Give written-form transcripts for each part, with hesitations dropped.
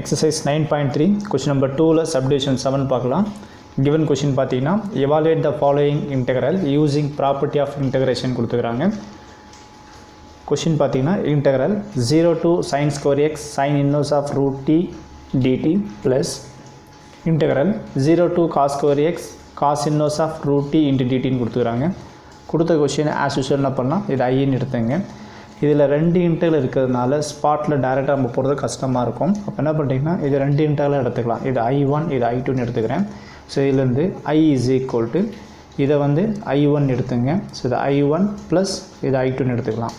Exercise 9.3 question number 2 ல subdivision 7 பார்க்கலாம். Given question பார்த்தீங்கன்னா evaluate the following integral using property of integration கொடுத்துக்கிறாங்க. Question பார்த்தீங்கன்னா integral 0 to sin square x sin inverse of root t dt plus integral 0 to cos square x cos inverse of root t into dt ன்னு கொடுத்துக்கிறாங்க. கொடுத்த question as usual என்ன பண்ணலாம், இது I ன்னு எடுத்துங்க. இதில் ரெண்டு இன்டெகிரல் இருக்கிறதுனால ஸ்பாட்டில் டைரெக்டாக நம்ம போகிறது கஷ்டமாக இருக்கும். அப்போ என்ன பண்ணுறீங்கன்னா இது ரெண்டு இன்டெகிரலாக எடுத்துக்கலாம். இது I1 இது I2ன்னு எடுத்துக்கிறேன். ஸோ இதுலேருந்து I is equal to இதை வந்து I1 எடுத்துங்க. ஸோ இது I1 ப்ளஸ் இது I2ன்னு எடுத்துக்கலாம்.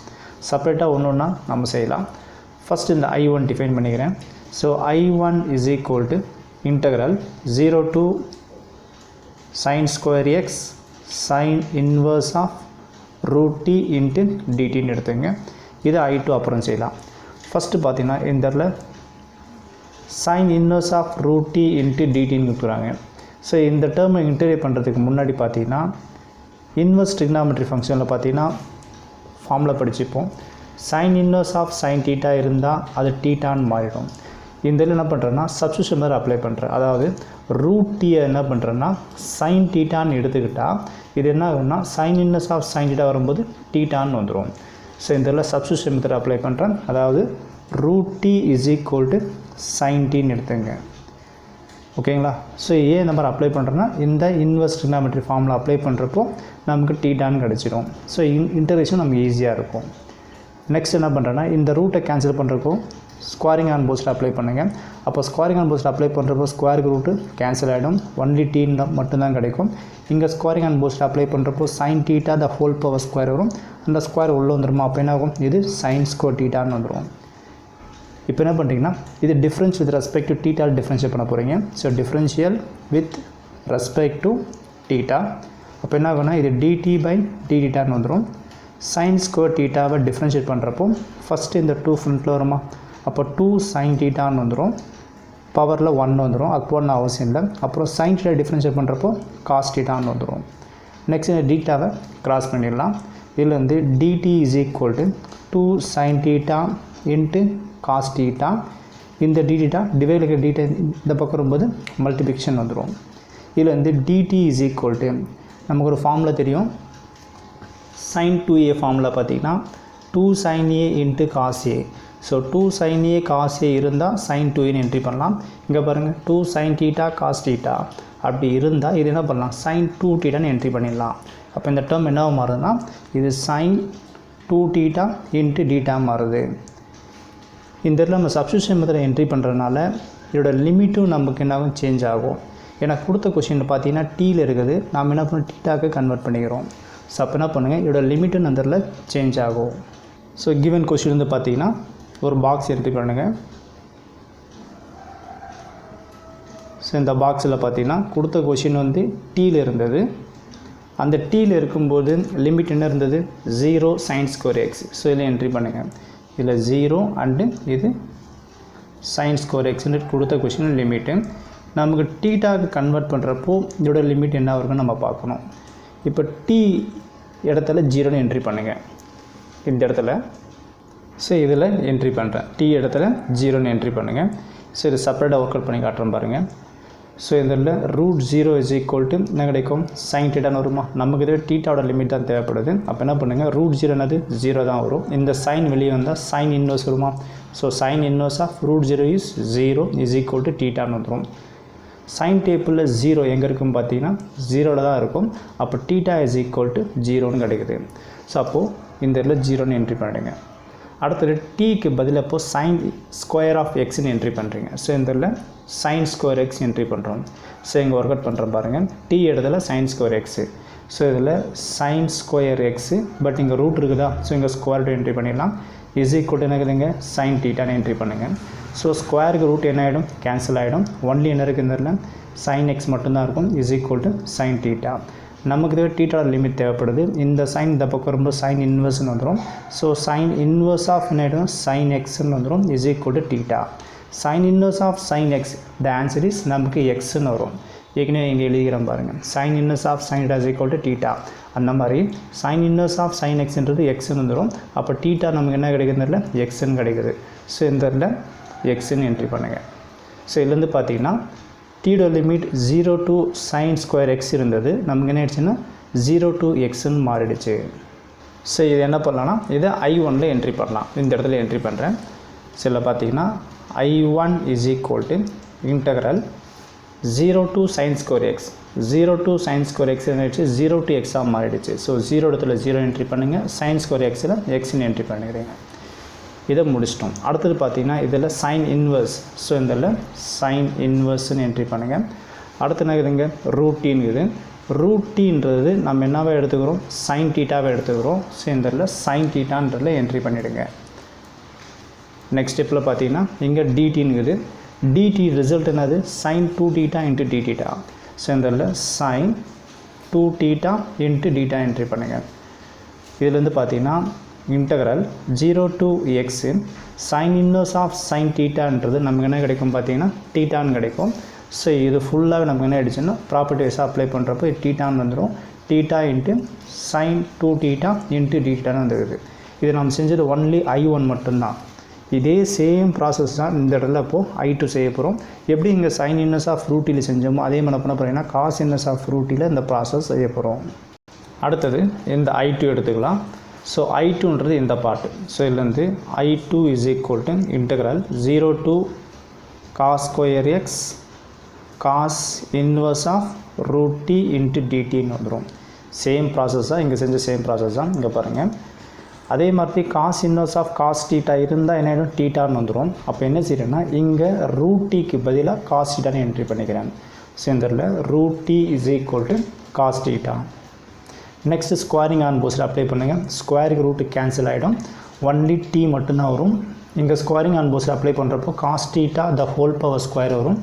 செப்பரேட்டாக ஒன்று ஒன்றா நம்ம செய்யலாம். ஃபஸ்ட் இந்த I1 டிஃபைன் பண்ணிக்கிறேன். So I1 is equal to integral 0 to sin square x sin inverse of root t into dt ன்னு எடுத்துங்க. இது I2 அப்புறம் செய்யலாம். ஃபஸ்ட்டு பார்த்தீங்கன்னா இந்த இடத்துல sin inverse of root t into dt ன்னு கொடுக்குறாங்க. ஸோ இந்த டேர்மை இன்டெகிரேட் பண்ணுறதுக்கு முன்னாடி பார்த்தீங்கன்னா இன்வெர்ஸ் ட்ரிக்னாமெட்ரி ஃபங்க்ஷனில் பார்த்தீங்கன்னா formula படிச்சுப்போம். sin inverse of sin theta இருந்தால் அது தீட்டான்னு மாறிடும். இந்த இதில் என்ன பண்ணுறேன்னா சப்ஸ்டியூஷன் மாதிரி அப்ளை பண்ணுறேன். அதாவது ரூட் டீயை என்ன பண்ணுறேன்னா சைன் தீட்டான்னு எடுத்துக்கிட்டால் இது என்ன ஆகும்னா sine inverse of sine theta வரும்போது தீட்டான்னு வந்துடும். ஸோ இந்த இதில் சப்ஸ்டியூஷன் மெத்தட் அப்ளை பண்ணுறேன். அதாவது root D is equal to sine டீன்னு எடுத்துங்க. ஓகேங்களா? ஸோ ஏன் இந்த மாதிரி அப்ளை பண்ணுறேன்னா இந்த இன்வெர்ஸ் ட்ரிக்னாமெட்ரி ஃபார்முலா அப்ளை பண்ணுறப்போ நமக்கு தீட்டான்னு கிடச்சிடும். ஸோ இன்டகிரேஷன் நமக்கு ஈஸியாக இருக்கும். நெக்ஸ்ட் என்ன பண்ணுறேன்னா இந்த ரூட்டை கேன்சல் பண்ணுறப்போ ஸ்கொயரிங் ஆன் போஸ்ட்டில் அப்ளை பண்ணுங்கள். அப்போ ஸ்கொயரிங் ஆன் போஸ்ட்டில் அப்ளை பண்ணுறப்போ ஸ்கொயருக்கு ரூட்டு கேன்சல் ஆகிடும். ஒன்லி டீன்னு மட்டும்தான் கிடைக்கும். இங்கே ஸ்கொயரிங் ஆன் போஸ்ட்டில் அப்ளை பண்ணுறப்போ sine theta the whole power square வரும். அந்த ஸ்கொயர் உள்ளே வந்துடுமா? அப்போ என்ன ஆகும்? இது சைன் ஸ்கொயர் டீட்டான்னு வந்துடும். இப்போ என்ன பண்ணுறீங்கன்னா இது டிஃப்ரென்ஸ் வித் ரெஸ்பெக்ட் டு டீட்டால் டிஃப்ரென்ஷியேட் பண்ண போகிறீங்க. So differential with respect to theta. அப்போ என்ன ஆகும்னா இது டிடி பை டிடிட்டான்னு வந்துடும். சைன் ஸ்கொயர் டீட்டாவை டிஃப்ரென்ஷியேட் பண்ணுறப்போ ஃபஸ்ட்டு இந்த 2 ஃப்ரண்ட்டில் வருமா? அப்போ 2 சைன் டீட்டான்னு வந்துடும். பவரில் 1 வந்துடும். அது போடணும் அவசியம் இல்லை. அப்புறம் சைன் டீட்டா டிஃப்ரென்ஷியேட் பண்ணுறப்போ காஸ் டீட்டான்னு வந்துடும். நெக்ஸ்ட் இந்த டீட்டாவை கிராஸ் பண்ணிடலாம். இதில் வந்து dt is equal to 2 sine theta into cos theta. இந்த டிடீட்டா டிவைட் இருக்கிற டீட்டா இந்த பக்கம் வரும்போது மல்டிப்ளிகேஷன் வந்துடும். இதில் வந்து டிடி இஸ் ஈக்குவல் டு நமக்கு ஒரு ஃபார்முலா தெரியும். sin 2a ஃபார்முலா பார்த்திங்கன்னா 2 sin a into cos a. So 2 sin a cos a இருந்தால் sin 2a என்ட்ரி பண்ணலாம். இங்கே பாருங்கள் 2 sin theta cos theta அப்படி இருந்தால் இது என்ன பண்ணலாம்? sin 2 thetaன்னு என்ட்ரி பண்ணிடலாம். அப்போ இந்த டேர்ம் என்ன மாறுதுன்னா இது sin 2 theta இன்ட்டு டீட்டா மாறுது. இந்த இடத்துல நம்ம சப்ஸ்டியூஷன் மெத்தட் என்ட்ரி பண்ணுறதுனால இதோட லிமிட்டும் நமக்கு என்னாகும்? சேஞ்ச் ஆகும். ஏன்னா கொடுத்த கொஸ்டின் பார்த்தீங்கன்னா டீயில் இருக்குது. நாம் என்ன பண்ணோம்? டீட்டாக்கு கன்வெர்ட் பண்ணிக்கிறோம். ஸோ அப்போ என்ன பண்ணுங்கள்? இதோட லிமிட்டும் அந்த இடத்துல சேஞ்ச் ஆகும். ஸோ கிவன் கொஸ்டின் வந்து பார்த்தீங்கன்னா ஒரு பாக்ஸ் என்ட்ரி பண்ணுங்கள். ஸோ இந்த பாக்ஸில் பார்த்தீங்கன்னா கொடுத்த கொஷின் வந்து டீயில் இருந்தது. அந்த டீயில் இருக்கும்போது லிமிட் என்ன இருந்தது? 0 sin square x. ஸோ இதில் என்ட்ரி பண்ணுங்கள். இதில் 0 அண்டு இது sin square xன்னு கொடுத்த கொஷின் லிமிட்டு. நமக்கு டீட்டாக்கு கன்வெர்ட் பண்ணுறப்போ இதோட லிமிட் என்ன இருக்குன்னு நம்ம பார்க்கணும். இப்போ டி இடத்துல 0ன்னு என்ட்ரி பண்ணுங்கள். இந்த இடத்துல ஸோ இதில் என்ட்ரி பண்ணுறேன். டி இடத்துல 0ன்னு என்ட்ரி பண்ணுங்கள். ஸோ இது செப்பரேட்டாக ஒர்க் அவுட் பண்ணி காட்டுறேன் பாருங்கள். ஸோ இதில் ரூட் 0 இஸ் ஈக்குவல் டு என்ன கிடைக்கும்? சைன் டீட்டான்னு வருமா? நமக்கு இது டீட்டாவோட லிமிட் தான் தேவைப்படுது. அப்போ என்ன பண்ணுங்கள்? ரூட் 0 என்னது? 0 தான் வரும். இந்த சைன் வெளியே வந்தால் சைன் இன்வர்ஸ் வருமா? So sine inverse of root 0 is 0 is equal to டீட்டான்னு வந்துடும். சைன் டேபிளில் 0 எங்கே இருக்குன்னு பார்த்தீங்கன்னா 0ல் தான் இருக்கும். அப்போ டீட்டா இஸ் ஈக்குவல் டு 0ன்னு கிடைக்குது. ஸோ அப்போது இந்த இடத்துல 0ன்னு என்ட்ரி பண்ணிடுங்க. அடுத்தது டீக்கு பதில் அப்போ சைன் ஸ்கொயர் ஆஃப் எக்ஸ்ன்னு என்ட்ரி பண்ணுறீங்க. ஸோ இந்த இடத்துல சைன் ஸ்கொயர் எக்ஸ் என்ட்ரி பண்ணுறோம். ஸோ இங்கே ஒர்க் அவுட் பண்ணுறோம் பாருங்கள். டி இடத்துல சைன் ஸ்கொயர் எக்ஸு. ஸோ இதில் சைன் ஸ்கொயர் எக்ஸு. பட் இங்கே ரூட் இருக்குதா? ஸோ இங்கே ஸ்கொயர் என்ட்ரி பண்ணிடலாம். இஸ் ஈக்குவல் என்ன இருக்குதுங்க? சைன் டீட்டான்னு என்ட்ரி பண்ணுங்கள். ஸோ ஸ்கொயருக்கு ரூட் என்ன ஆகிடும்? கேன்சல் ஆகிடும். ஒன்லி என்ன இருக்குது இந்த இடத்துல? சைன் எக்ஸ் மட்டும்தான் இருக்கும். Is equal to sine theta. நமக்கு தேவை டீட்டாவோட லிமிட் தேவைப்படுது. இந்த சைன் இந்த பக்கம் வரும்போது சைன் இன்வெர்ஸ்னு வந்துடும். ஸோ சைன் இன்வெர்ஸ் ஆஃப் என்ன ஆகிடும்? சைன் எக்ஸ்ன்னு வந்துடும். Is equal to theta. Sine inverse of sine x the answer is நமக்கு எக்ஸ்ன்னு வரும். ஏற்கனவே இங்கே எழுதிக்கிறோம் பாருங்கள். Sine inverse of sine is equal to theta. அந்த மாதிரி சைன் இன்வெர்ஸ் ஆஃப் சைன் எக்ஸ்ன்றது எக்ஸ்ன்னு வந்துடும். அப்போ டீட்டா நமக்கு என்ன கிடைக்குதுன்னு எக்ஸ்ன்னு கிடைக்குது. ஸோ இந்த இடத்துல எக்ஸ்ன்னு என்ட்ரி பண்ணுங்கள். ஸோ இதுலேருந்து பார்த்தீங்கன்னா டீயோட limit 0 to sin square x இருந்தது, நமக்கு என்ன ஆயிடுச்சுன்னா 0 to xன்னு மாறிடுச்சு. ஸோ இது என்ன பண்ணலாம்னா இதை I1ல என்ட்ரி பண்ணலாம். இந்த இடத்துல என்ட்ரி பண்ணுறேன். ஸோ இதில் பார்த்தீங்கன்னா I1 is equal to integral 0 to sin square x. 0 to sin square x என்ன ஆயிடுச்சு, 0 to x மாறிடுச்சு. ஸோ 0 இடத்துல 0 என்ட்ரி பண்ணுங்கள், sin square xல xன்னு என்ட்ரி பண்ணுறீங்க. இதை முடிச்சிட்டோம். அடுத்தது பார்த்தீங்கன்னா இதில் சைன் இன்வர்ஸ். ஸோ இதில் சைன் இன்வர்ஸ்ன்னு என்ட்ரி பண்ணுங்கள். அடுத்து என்ன இருக்குதுங்க, ரூட்டின்ங்குது. ரூட்டின்றது நம்ம என்னவே எடுத்துக்கிறோம், சைன் டீட்டாவை எடுத்துக்கிறோம். ஸோ இதில் சைன் டீட்டான்றதில் என்ட்ரி பண்ணிவிடுங்க. நெக்ஸ்ட் ஸ்டெப்பில் பார்த்தீங்கன்னா இங்கே டிடின்ங்குது. டிடி ரிசல்ட் என்னது, sine 2 theta into d theta. So இதில் sine 2 theta into theta entry பண்ணுங்கள். இதுலேருந்து பார்த்தீங்கன்னா integral 0 to x sin inverse of sin தீட்டான்றது நமக்கு என்ன கிடைக்கும் பார்த்தீங்கன்னா தீட்டான்னு கிடைக்கும். ஸோ இது ஃபுல்லாக நமக்கு என்ன ஆகிடுச்சுன்னா ப்ராப்பர்ட்டிஸாக அப்ளை பண்ணுறப்போ தீட்டான்னு வந்துடும். Theta into sin 2 theta into டீட்டான்னு வந்துடுது. இது நம்ம செஞ்சது ஒன்லி I1 மட்டும்தான். இதே சேம் ப்ராசஸ் தான் இந்த இடத்துல அப்போது I2 செய்ய போகிறோம். எப்படி இங்கே சைன் இன்வர்ஸ் ஆஃப் ரூட்டியில் செஞ்சோமோ அதே மாதிரி பண்ண போகிறீங்கன்னா காஸ் இன்வர்ஸ் ஆஃப் ரூட்டியில் இந்த ப்ராசஸ் செய்ய போகிறோம். அடுத்தது இந்த I2 எடுத்துக்கலாம். ஸோ I2ன்றது இந்த பார்ட்டு. ஸோ இதுலேருந்து I2 is equal to integral 0 to cos square x cos inverse of root t into dtன்னு வந்துடும். சேம் ப்ராசஸ் தான் இங்கே செஞ்ச சேம் ப்ராசஸ் தான் இங்கே பாருங்கள். அதே மாதிரி cos inverse of cos theta இருந்தால் என்ன ஆகிடும், டீட்டான்னு வந்துடும். அப்போ என்ன செய்யறேன்னா இங்கே ரூட் டிக்கு பதிலாக காஸ் டீட்டான்னு என்ட்ரி பண்ணிக்கிறேன். ஸோ இந்த root D is equal to cos theta. Next squaring on போஸ்டில் அப்ளை பண்ணுங்கள். ஸ்கொயருக்கு ரூட்டு கேன்சல் ஆகிடும், ஒன்லி டி மட்டும்தான் வரும். இங்கே ஸ்கொயரிங் ஆன் போஸ்டில் அப்ளை பண்ணுறப்போ cos theta the whole power square வரும்.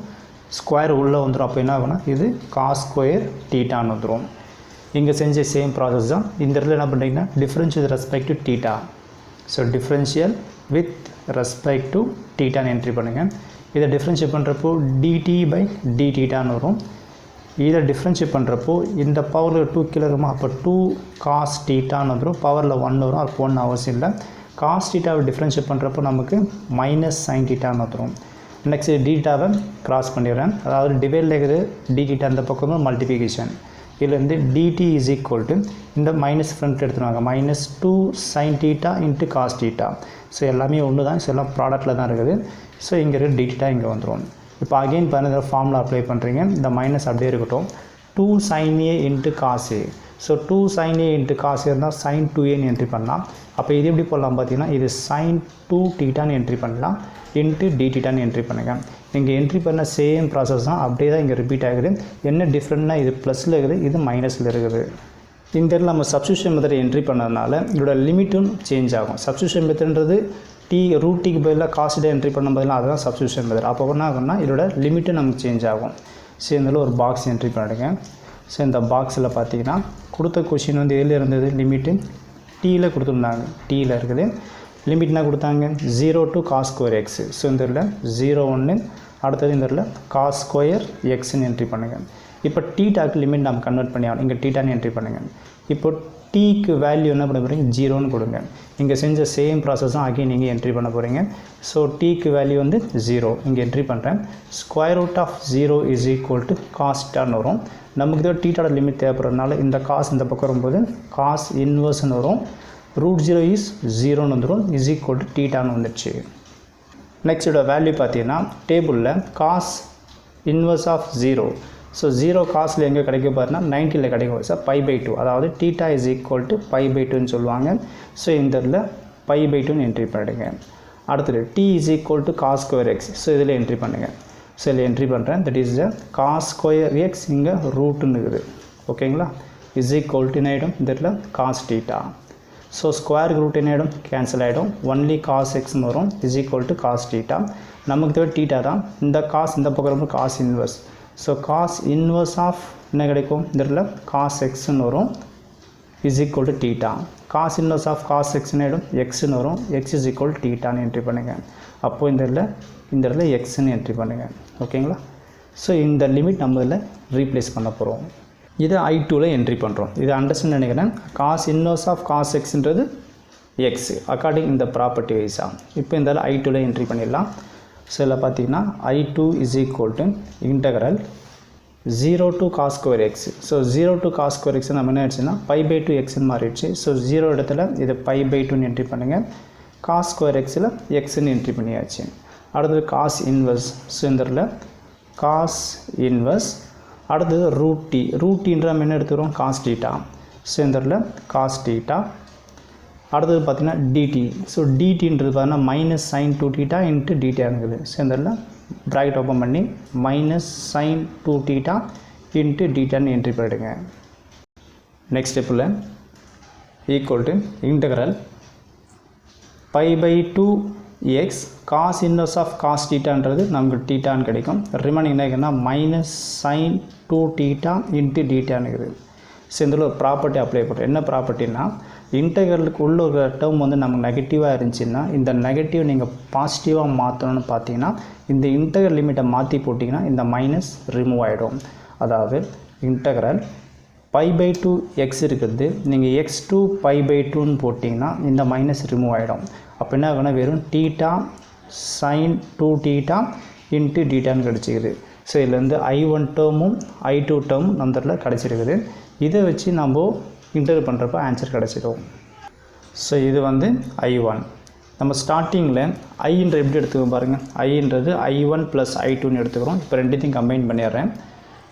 ஸ்கொயர் உள்ளே வந்துடும். அப்போ என்ன ஆகும்னா இது காஸ் ஸ்கொயர் டீட்டான்னு வந்துடும். இங்கே செஞ்ச சேம் ப்ராசஸ் தான். இந்த இடத்துல என்ன பண்ணுறீங்கன்னா differential with respect to theta. So differential with respect to டீட்டான்னு என்ட்ரி பண்ணுங்கள். இதை டிஃப்ரென்ஷியேட் பண்ணுறப்போ டிடி பை டி டீட்டான்னு வரும். இதை டிஃப்ரென்ஷியேட் பண்ணுறப்போ இந்த பவரில் 2 கீழே இருக்குமா, அப்போ 2 காஸ் டீட்டான்னு வந்துடும். பவரில் 1 வரும், அது ஒன்றும் அவசியம் இல்லை. காஸ் டீட்டாவை டிஃப்ரென்ஷியேட் பண்ணுறப்போ நமக்கு மைனஸ் சைன் டீட்டான்னு வந்துடும். நெக்ஸ்ட் டீட்டாவை கிராஸ் பண்ணிடுறேன். அதாவது டிவைடில் இருக்குது டி டீட்டா அந்த பக்கம் தான் மல்டிபிகேஷன். இதுலேருந்து டிடி இஸ் ஈக்குவல் டு இந்த மைனஸ் ஃப்ரண்ட் எடுத்துருவாங்க, minus 2 sine theta into cos theta. So எல்லாமே ஒன்று தான். ஸோ எல்லாம் ப்ராடக்ட்டில் தான் இருக்குது. ஸோ இங்கே இருக்குது டி டீட்டா இங்கே வந்துடும். இப்போ அகெயின் பாருங்கள் ஃபார்முலா அப்ளை பண்ணுறீங்க. இந்த மைனஸ் அப்படியே இருக்கட்டும். 2 sin a into cos a. So 2 sin a into cos a இருந்தால் sin 2aன்னு என்ட்ரி பண்ணலாம். அப்போ இது எப்படி போடலாம் பார்த்தீங்கன்னா இது sin 2 தீட்டான்னு என்ட்ரி பண்ணலாம், இன்ட்டு டி டீட்டான்னு என்ட்ரி பண்ணுங்கள். நீங்கள் என்ட்ரி பண்ண சேம் ப்ராசஸ் தான் அப்படியே தான் இங்கே ரிப்பீட் ஆகுது. என்ன டிஃப்ரெண்ட்னா இது ப்ளஸில் இருக்குது, இது மைனஸில் இருக்குது. இந்த இடத்துல நம்ம சப்ஸ்டியூஷன் மெத்தட் என்ட்ரி பண்ணதுனால இதோட லிமிட்டும் சேஞ்ச் ஆகும். சப்ஸ்டியூஷன் மெத்தட்ன்றது ரூட் டிக்கு பதிலாக காஸ் டீட்டா என்ட்ரி பண்ண பதிலாக அதுதான் சப்ஸ்டியூஷன் மெத்தட். அப்போ என்ன ஆகும்னா இதோட லிமிட்டும் நமக்கு சேஞ்ச் ஆகும். ஸோ இதில் ஒரு பாக்ஸ் என்ட்ரி பண்ணிடுங்க. ஸோ இந்த பாக்ஸில் பார்த்தீங்கன்னா கொடுத்த கொஷின் வந்து எதில் இருந்தது, லிமிட்டு டீயில் கொடுத்துருந்தாங்க. டீயில் இருக்குது. லிமிட்னா கொடுத்தாங்க 0 to cos square x. So இந்த இதில் 0 அடுத்தது இந்த இதில் cos square xன்னு என்ட்ரி பண்ணுங்கள். இப்போ டீட்டாக்கு லிமிட் நம்ம கன்வெர்ட் பண்ணி ஆகணும். இங்கே டீட்டான்னு என்ட்ரி பண்ணுங்கள். இப்போ டீக்கு வேல்யூ என்ன பண்ண போகிறீங்க, 0ன்னு கொடுங்க. இங்கே செஞ்ச சேம் ப்ராசஸ் தான் அகைன் நீங்கள் என்ட்ரி பண்ண போகிறீங்க. ஸோ டீக்கு வேல்யூ வந்து 0 இங்கே என்ட்ரி பண்ணுறேன். Square root of 0 is equal to cos டீட்டான்னு வரும். நமக்கு இதோ டீட்டாட லிமிட் தேவைப்படுறதுனால இந்த காஸ் இந்த பக்கம் வரும்போது காஸ் இன்வர்ஸ்ன்னு வரும். ரூட் 0 இஸ் 0ன்னு வந்துடும், இஸ் ஈக்குவல் டு டீட்டான்னு வந்துடுச்சு. நெக்ஸ்ட் இதோட வேல்யூ பார்த்தீங்கன்னா டேபிளில் காஸ் இன்வர்ஸ் ஆஃப் 0. ஸோ 0 காசில் எங்கே கிடைக்கும் பார்த்தீங்கன்னா 90ல் கிடைக்கும். சார் π/2, அதாவது டீட்டா இஸ் ஈக்குவல் டு π/2ன்னு சொல்லுவாங்க. ஸோ இந்த இதில் π/2ன்னு என்ட்ரி பண்ணிடுங்க. அடுத்தது t is equal to cos square x. So இதில் என்ட்ரி பண்ணுங்கள். ஸோ இதில் என்ட்ரி பண்ணுறேன். That is the cos square x இங்கே ரூட்டுன்னு இருக்குது. ஓகேங்களா, இஸ் ஈக்குவல் டு என்ன ஆகிடும், இந்த இடத்துல காஸ் டீட்டா. ஸோ ஸ்கொயருக்கு ரூட் என்ன ஆகிடும், கேன்சல் ஆகிடும். ஒன்லி காஸ் எக்ஸ்னு வரும், is equal to cos theta. நமக்கு தேவை டீட்டா தான். இந்த காஸ் இந்த பக்கம் ரொம்ப cos inverse. So cos inverse of என்ன கிடைக்கும், இந்த இடத்துல காஸ் எக்ஸ்ன்னு வரும், is equal to theta. Cos inverse of cos எக்ஸ்ன்னு ஆகிடும், எக்ஸ்ன்னு வரும், எக்ஸ் இஸ் ஈக்குவல் டு டீட்டான்னு என்ட்ரி பண்ணுங்கள். அப்போது இந்த இடத்துல எக்ஸ்ன்னு என்ட்ரி பண்ணுங்கள். ஓகேங்களா, ஸோ இந்த லிமிட் நம்ம இதில் ரீப்ளேஸ் பண்ண போகிறோம். இதை I2ல என்ட்ரி பண்ணுறோம். இதை அண்டர்ஸ்டாண்ட் நினைக்கிறேன். காஸ் இன்வர்ஸ் ஆஃப் காஸ் எக்ஸ்ன்றது எக்ஸ் அக்கார்டிங் இந்த ப்ராப்பர்ட்டி வைஸாக. இப்போ இந்த I2ல என்ட்ரி பண்ணிடலாம். ஸோ இதில் பார்த்தீங்கன்னா I2 is equal to integral 0 to cos square x. So 0 to cos square x நம்ம என்ன ஆயிடுச்சுன்னா pi by 2 xன்னு மாறிடுச்சு. ஸோ 0 இடத்துல இது pi by 2ன்னு என்ட்ரி பண்ணுங்கள். cos square xயில் xன்னு என்ட்ரி பண்ணியாச்சு. அடுத்தது cos inverse. ஸோ இந்த இடத்துல cos inverse. அடுத்தது root t. root tன்ற நம்ம என்ன எடுத்துக்கிறோம் cos theta. ஸோ இந்த இடத்துல cos theta. அடுத்தது பார்த்தீங்கன்னா dt. ஸோ dtன்றது பார்த்தீங்கன்னா minus sine 2 theta into dt இருக்குது. ஸோ இந்த இடத்துல ப்ராக்கெட் ஓப்பன் பண்ணி மைனஸ் சைன் 2 theta இன்ட்டு dtன்னு என்ட்ரி பண்ணிடுங்க. நெக்ஸ்ட் ஸ்டெப்பில் equal to integral pi by 2 x cos inverse of cos thetaன்றது நமக்கு thetaன்னு கிடைக்கும். ரிமைனிங் என்ன இருக்குன்னா மைனஸ் சைன் 2 theta இன்ட்டு dtன்னு இருக்குது. ஸோ இதில் ஒரு ப்ராப்பர்ட்டி அப்ளை பண்ணுறோம். என்ன ப்ராப்பர்ட்டின்னா இன்டெக்ரலுக்கு உள்ள ஒரு டேர்ம் வந்து நமக்கு நெகட்டிவாக இருந்துச்சுன்னா இந்த நெகட்டிவ் நீங்கள் பாசிட்டிவாக மாற்றணும்னு பார்த்தீங்கன்னா இந்த இன்டெக்ரல் லிமிட்டை மாற்றி போட்டிங்கன்னா இந்த மைனஸ் ரிமூவ் ஆகிடும். அதாவது இன்டெக்ரல் pi by 2 x இருக்குது, நீங்கள் x2 pi by 2ன்னு போட்டிங்கன்னா இந்த மைனஸ் ரிமூவ் ஆகிடும். அப்போ என்ன ஆகுனா வெறும் theta sin 2 theta இன்ட்டு detaன்னு கிடச்சிக்குது. ஸோ இதுலேருந்து I1 டேர்மும் I2 டேர்மும் நம்ம இதில் கிடச்சிருக்குது. இதை வச்சு நம்ம இன்டர் பண்ணுறப்ப ஆன்சர் கிடச்சிடும். ஸோ இது வந்து I1. நம்ம ஸ்டார்டிங்கில் ஐன்ற எப்படி எடுத்துக்கோம் பாருங்கள். ஐன்றது I1 + I2ன்னு எடுத்துக்கிறோம். இப்போ ரெண்டுத்தையும் கம்பைன் பண்ணிடுறேன்.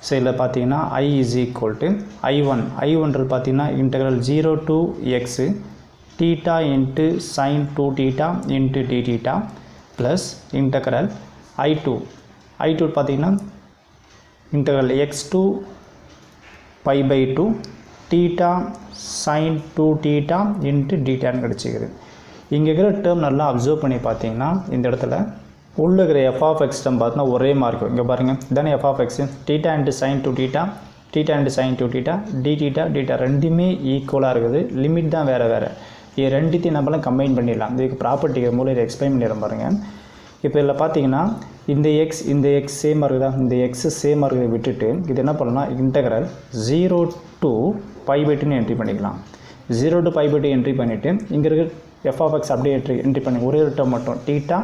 ஸோ இதில் பார்த்தீங்கன்னா I is equal to I1. I1ன்றது பார்த்தீங்கன்னா integral 0 to x theta into sin 2 theta into d theta plus integral I2. I2 பார்த்தீங்கன்னா integral x2 pi by 2 theta sin 2 theta into detaன்னு கிடச்சிக்குது. இங்கே இருக்கிற டேர்ம் நல்லா அப்சர்வ் பண்ணி பார்த்தீங்கன்னா இந்த இடத்துல உள்ள இருக்கிற f of x டேர்ம் பார்த்தீங்கன்னா ஒரே மார்க்கும். இங்கே பாருங்கள் இதானே f of x theta into sin 2 theta theta into sin 2 theta d theta theta ரெண்டுமே ஈக்குவலாக இருக்குது. லிமிட் தான் வேறு வேறு. இது ரெண்டுத்தையும் நம்மளாம் கம்பைன் பண்ணிடலாம். இதுக்கு ப்ராப்பர்ட்டிக்கு மூலம் இதை எக்ஸ்பிளைன் பண்ணிடுறோம் பாருங்கள். இப்போ இதில் பார்த்தீங்கன்னா இந்த x சேமாக இருக்குதா, இந்த x சேமாக இருக்கிறத விட்டுட்டு இது என்ன பண்ணலாம் இன்டெக்ரல் 0 to pi by 2ன்னு என்ட்ரி பண்ணிக்கலாம். 0 to pi by 2 என்ட்ரி பண்ணிவிட்டு இங்கே இருக்கிற f of x அப்படியே என்ட்ரி பண்ணி ஒரே ஒரு டேர்ம் மட்டும் theta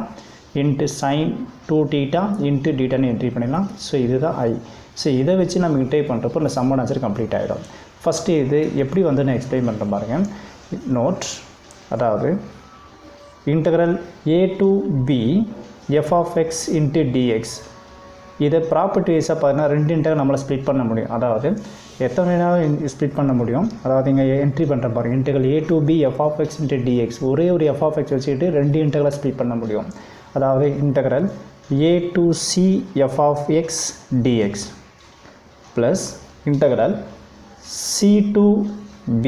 into sin 2 theta into detaன்னு என்ட்ரி பண்ணிடலாம். ஸோ இதுதான் I. ஸோ இதை வச்சு நம்ம இன்டர் பண்ணுறப்போ இந்த சம்மன் ஆன்சர் கம்ப்ளீட் ஆகிடும். ஃபஸ்ட்டு இது எப்படி வந்து நான் எக்ஸ்பிளைன் பண்ணுறேன் பாருங்கள். நோட், அதாவது integral a to b f of x into dx. இதை ப்ராப்பர்ட்டி வைஸாக பார்த்தீங்கன்னா ரெண்டு இன்டெக்ரல் நம்மளால் ஸ்ப்ளிட் பண்ண முடியும். அதாவது எத்தனை நேரம் ஸ்ப்ளிட் பண்ண முடியும். அதாவது இங்கே என்ட்ரி பண்ணுற பாருங்கள் integral a to b f of x into dx. ஒரே ஒரு f of x வச்சுக்கிட்டு ரெண்டு இன்டெக்ரலை ஸ்ப்ளிட் பண்ண முடியும். அதாவது integral a to c f of x dx plus integral c to b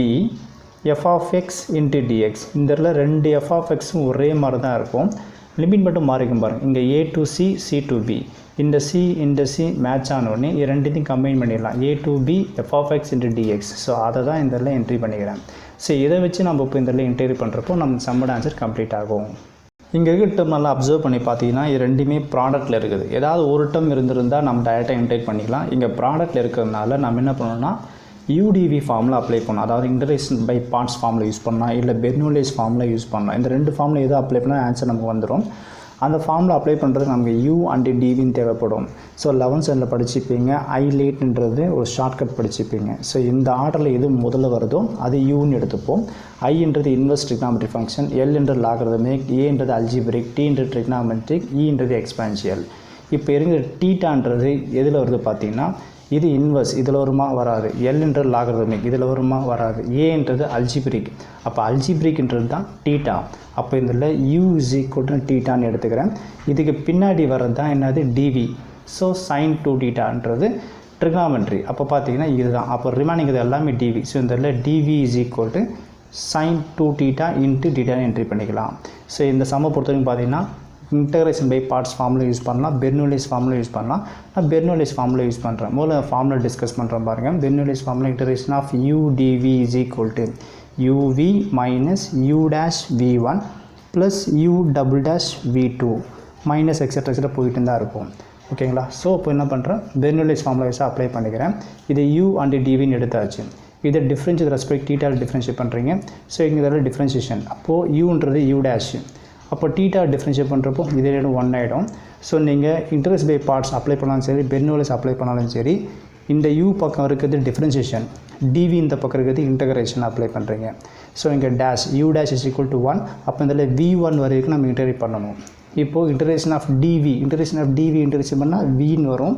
f of x into dx. இந்த இடத்துல ரெண்டு f of xம் ஒரே மாதிரி தான் இருக்கும். லிமிட் மட்டும் மாறிக்கும் பாருங்கள். இங்கே a to c c to b. இந்த c மேட்ச் ஆனோடனே இது ரெண்டுத்தையும் கம்பைன் பண்ணிடலாம். a to b f of x into dx. So அதை தான் இந்த இடத்துல என்ட்ரி பண்ணிக்கிறேன். ஸோ இதை வச்சு நம்ம இப்போ இந்த இடத்துல என்ட்ரி பண்ணுறப்போ நம்ம சம்மோட ஆன்சர் கம்ப்ளீட் ஆகும். இங்கே இருக்கிற டேர்ம் நல்லா அப்சர்வ் பண்ணி பார்த்தீங்கன்னா இது ரெண்டுமே ப்ராடக்ட்டில் இருக்குது. ஏதாவது ஒரு டேர்ம் இருந்திருந்தால் நம்ம டைரெக்டாக என்ட்ரி பண்ணிக்கலாம். இங்கே ப்ராடக்ட்டில் இருக்கிறதுனால நம்ம என்ன பண்ணணும்னா UDV ஃபார்மில் அப்ளை பண்ணணும். அதாவது இன்டகிரேஷன் பை பார்ட்ஸ் ஃபார்மில் யூஸ் பண்ணலாம், இல்லை பெர்னோலிஸ் ஃபார்மில் யூஸ் பண்ணலாம். இந்த ரெண்டு ஃபார்மில் எது அப்ளை பண்ணால் ஆன்சர் நமக்கு வந்துடும். அந்த ஃபார்மில் அப்ளை பண்ணுறதுக்கு நமக்கு U and DVன்னு தேவைப்படும். ஸோ 11th ஸ்டாண்டர்டில் படிச்சுப்பீங்க. I-late ஒரு ஷார்ட்கட் படிச்சுப்பீங்க. ஸோ இந்த ஆர்டரில் எது முதல்ல வருதோ அது Uன்னு எடுத்துப்போம். I-ன்றது இன்வெர்ஸ் ட்ரிக்னாமெட்ரிக் ஃபங்க்ஷன், L-ன்றது லாகரிதமிக், A-ன்றது அல்ஜிப்ரிக், T-ன்றது ட்ரிக்னாமெட்ரிக், E-ன்றது எக்ஸ்பான்ஷியல். இப்போ இருக்கிற தீட்டான்றது எதில் வருது பார்த்தீங்கன்னா இது இன்வெர்ஸ், இதில் வருமா வராது. L-ன்றது லாகரிதமிக், இதில் வருமா வராது. A-ன்றது அல்ஜிப்ரிக். அப்போ அல்ஜிப்ரிக்ன்றது தான் தீட்டா. அப்போ இதில் U is equal to தீட்டான்னு எடுத்துக்கிறேன். இதுக்கு பின்னாடி வர்றது தான் என்னது DV. ஸோ sin 2 thetaன்றது ட்ரிக்னாமெட்ரி. அப்போ பார்த்தீங்கன்னா இதுதான். அப்போ ரிமைனிங் இது எல்லாமே DV. ஸோ இந்த DV is equal to sin 2 theta இன்ட்டு தீட்டான்னு என்ட்ரி பண்ணிக்கலாம். ஸோ இந்த சம்மை பொறுத்தவரைக்கும் பார்த்தீங்கன்னா இன்டகிரேஷன் பை பார்ட்ஸ் ஃபார்மில் யூஸ் பண்ணலாம், பெர்னோலிஸ் ஃபார்மில் யூஸ் பண்ணலாம். நான் பெர்னோலிஸ் ஃபார்மில் யூஸ் பண்ணுறேன். முதல்ல ஃபார்மில் டிஸ்கஸ் பண்ணுறேன் பாருங்கள். பெர்னோலிஸ் ஃபார்மில் integration of UDV is equal to UV minus U dash V1 plus U double dash V2 minus etcetera போயிட்டு தான் இருக்கும். ஓகேங்களா? ஸோ இப்போ என்ன பண்ணுறேன், பெர்னோலிஸ் ஃபார்மில் வைஸாக அப்ளை பண்ணிக்கிறேன். இது U and DVன்னு எடுத்தாச்சு. இதை டிஃப்ரென்ஸ் வித் ரெஸ்பெக்ட் தீட்டாவில் டிஃப்ரென்ஷியேட் பண்ணுறீங்க. ஸோ இங்கே இதில் டிஃப்ரென்ஷியேஷன். அப்போது யூன்றது U dash. அப்போ தீட்டா டிஃப்ரென்ஷியேட் பண்ணுறப்போ இதே 1 ஆகிடும். ஸோ நீங்கள் இன்ட்ரெஸ்ட் பை பார்ட்ஸ் அப்ளை பண்ணாலும் சரி, பெர்னோலிஸ் அப்ளை பண்ணாலும் சரி, இந்த u பக்கம் இருக்கிறது டிஃப்ரென்ஷியேஷன், dv இந்த பக்கம் இருக்கிறது இன்டகிரேஷன் அப்ளை பண்ணுறீங்க. ஸோ இங்கே dash u dash is equal to 1. அப்போ இதில் v1 வரைக்கும் நம்ம இன்டகிரேட் பண்ணணும். இப்போது இன்டகிரேஷன் ஆஃப் dv இன்டகிரேஷன் பண்ணால் vன்னு வரும்.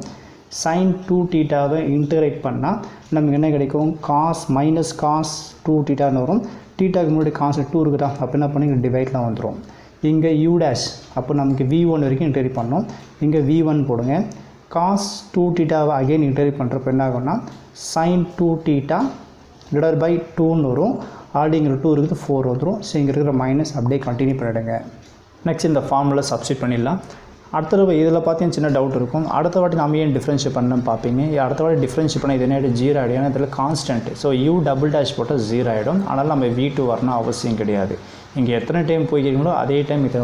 sin 2 தீட்டாவை இன்டகிரேட் பண்ணால் நமக்கு என்ன கிடைக்கும், காஸ் மைனஸ் காஸ் 2 தீட்டான்னு வரும். தீட்டாக்கு முன்னாடி காஸ் 2 இருக்குதா, அப்போ என்ன பண்ணி இங்கே டிவைட்லாம் வந்துடும். இங்கே u டேஷ் அப்போ நமக்கு v1 வரைக்கும் இன்டகிரேட் பண்ணோம். இங்கே v1 போடுங்க. காஸ் 2 தீட்டாவை அகைன் இன்டகிரேட் பண்ணுறப்ப என்ன ஆகும்னா sin 2 தீட்டா டிவைட் பை 2ன்னு வரும். ஆல்ரெடி 2 இருக்குது 4 வந்துடும். ஸோ இங்கே இருக்கிற மைனஸ் அப்படியே கண்டினியூ பண்ணிவிடுங்க. நெக்ஸ்ட் இந்த ஃபார்முலா சப்ஸ்டிட் பண்ணிடலாம். அடுத்த தடவை இதில் பார்த்தீங்கன்னா சின்ன டவுட் இருக்கும், அடுத்த வாட்டி நம்ம ஏன் டிஃப்ரென்ஷியேட் பண்ணணும்னு பார்ப்பீங்க. அடுத்த வாட்டி டிஃப்ரென்ஷியேட் பண்ணால் இது என்ன ஆகிடும், 0 ஆகிடும். ஏன்னா இதில் constant. So u double dash போட்டால் 0 ஆகிடும். அதனால் நம்ம v2 வரணும் அவசியம் கிடையாது. இங்கே எத்தனை டைம் போய்க்கிறீங்களோ அதே டைம் இது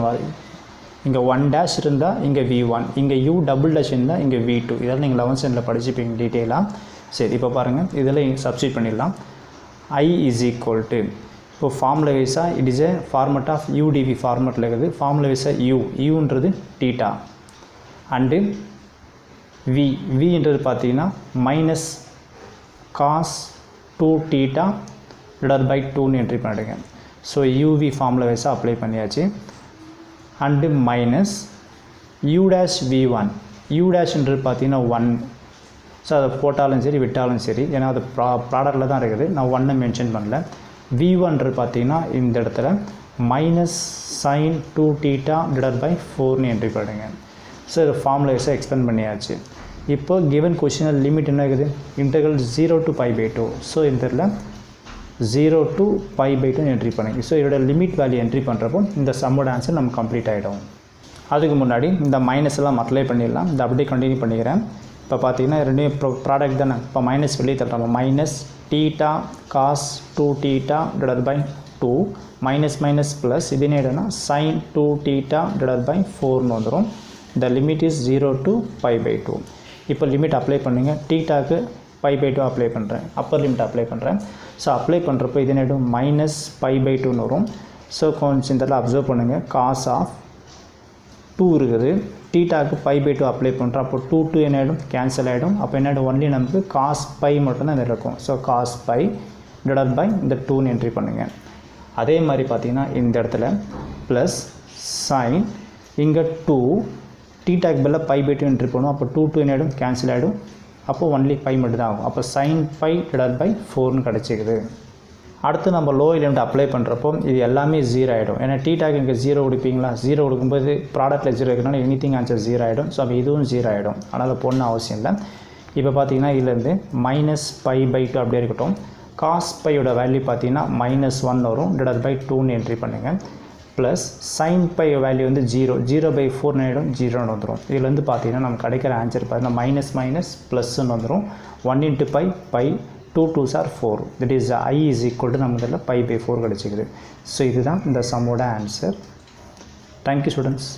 இங்கே 1 டேஷ் இருந்தால் இங்கே v1, இங்கே u டபுள் டேஷ் இருந்தால் இங்கே v2. இதெல்லாம் நீங்கள் 11th ஸ்டாண்டர்டில் படிச்சுப்பீங்க டீட்டெயிலாக. சரி, இப்போ பாருங்கள் இதில் சப்ஸ்டிட் பண்ணிடலாம். I இஸ் ஈக்குவல் டு, இப்போ ஃபார்முலா வைஸாக it is a format of udv ஃபார்மெட்டில் இருக்குது. ஃபார்முலா வைஸாக uன்றது தீட்டா அண்டு vன்றது பார்த்தீங்கன்னா minus cos 2 theta divide by 2ன்னு என்ட்ரி பண்ணிடுங்க. ஸோ uv ஃபார்முலா வைஸாக அப்ளை பண்ணியாச்சு. And minus u dash v1, u டேஷ்ன்றது பார்த்தீங்கன்னா 1. ஸோ அதை போட்டாலும் சரி விட்டாலும் சரி, ஏன்னா அது ப்ராடக்டில் தான் இருக்குது, நான் 1 மென்ஷன் பண்ணல. v1ன்றது பார்த்தீங்கன்னா இந்த இடத்துல minus sin 2 theta divide by 4ன்னு என்ட்ரி பண்ணுங்க. ஸோ இது ஃபார்முலா வைஸாக எக்ஸ்பிளைன் பண்ணியாச்சு. இப்போ கிவன் கொஷினில் லிமிட் என்ன இருக்குது, இன்டெக்ரல் 0 to π by 2. ஸோ இந்த இடத்துல 0 to π by 2 என்ட்ரி பண்ணுங்க. ஸோ இதோட லிமிட் வேல்யூ என்ட்ரி பண்ணுறப்போ இந்த சம்மோட ஆன்சர் நம்ம கம்ப்ளீட் ஆகிடும். அதுக்கு முன்னாடி இந்த மைனஸ் எல்லாம் அப்ளை பண்ணிடலாம். இந்த அப்படியே கண்டினியூ பண்ணிக்கிறேன். இப்போ பார்த்தீங்கன்னா ரெண்டும் ப்ராடக்ட் தானே. இப்போ மைனஸ் வெளியே தட்டுறோம். Minus theta cos 2 theta divide by 2 minus minus plus இது என்ன ஆகிடும்னா sin 2 தீட்டா டிவைட் பை 4ன்னு வந்துடும். இந்த லிமிட் இஸ் 0 to π by 2. இப்போ லிமிட் அப்ளை பண்ணுங்க. தீட்டாக்கு π by 2 அப்ளை பண்ணுறேன், அப்பர் லிமிட் அப்ளை பண்ணுறேன். ஸோ அப்ளை பண்ணுறப்போ இது என்ன ஆகிடும், மைனஸ் π by 2ன்னு வரும். ஸோ கொஞ்சம் இந்த அப்சர்வ் பண்ணுங்கள். காஸ் ஆஃப் 2 இருக்குது, தீட்டாக்கு π by 2 அப்ளை பண்ணுறோம். அப்போ 2 என்ன ஆகிடும், கேன்சல் ஆகிடும். அப்போ என்ன ஆகிடும், ஒன்லி நமக்கு காஸ் π மட்டும்தான் இதில் இருக்கும். ஸோ காஸ் π டிவைட் பை இந்த 2ன்னு என்ட்ரி பண்ணுங்கள். அதே மாதிரி பார்த்தீங்கன்னா இந்த இடத்துல ப்ளஸ் சைன் இங்கே 2 தீட்டாக்கு பதில் π by 2 என்ட்ரி பண்ணுவோம். அப்போ 2 என்ன ஆகிடும், கேன்சல் ஆகிடும். அப்போ ஒன்லி π மட்டும் தான் ஆகும். அப்போ sin π டிவைட் பை 4ன்னு கிடச்சிக்குது. அடுத்து நம்ம லோயர் லிமிட் அப்ளை பண்ணுறப்போ இது எல்லாமே 0 ஆகிடும். ஏன்னா தீட்டாக்கு இங்கே 0 கொடுப்பீங்களா, 0 கொடுக்கும்போது ப்ராடக்ட்டில் 0 இருக்கிறனால எனிதிங் ஆன்சர் 0 ஆகிடும். ஸோ அப்போ இதுவும் 0 ஆகிடும். அதனால் போடணும் அவசியம் இல்லை. இப்போ பார்த்தீங்கன்னா இதுலேருந்து மைனஸ் π by 2 அப்படியே இருக்கட்டும். காஸ் பையோட வேல்யூ பார்த்தீங்கன்னா -1 வரும். டிவைட் பை 2ன்னு என்ட்ரி பண்ணுங்கள். ப்ளஸ் sin π வேல்யூ வந்து 0 by 4 ஆகிடும், 0ன்னு வந்துடும். இதில் வந்து பார்த்தீங்கன்னா நமக்கு கிடைக்கிற ஆன்சர் பார்த்தீங்கன்னா மைனஸ் மைனஸ் ப்ளஸ்ன்னு வந்துடும். 1 into π 2 2s are 4. that is I is equal to நமக்கு இதில் π by 4 கிடச்சிக்குது. ஸோ இதுதான் இந்த சம்மோட ஆன்சர். Thank you students.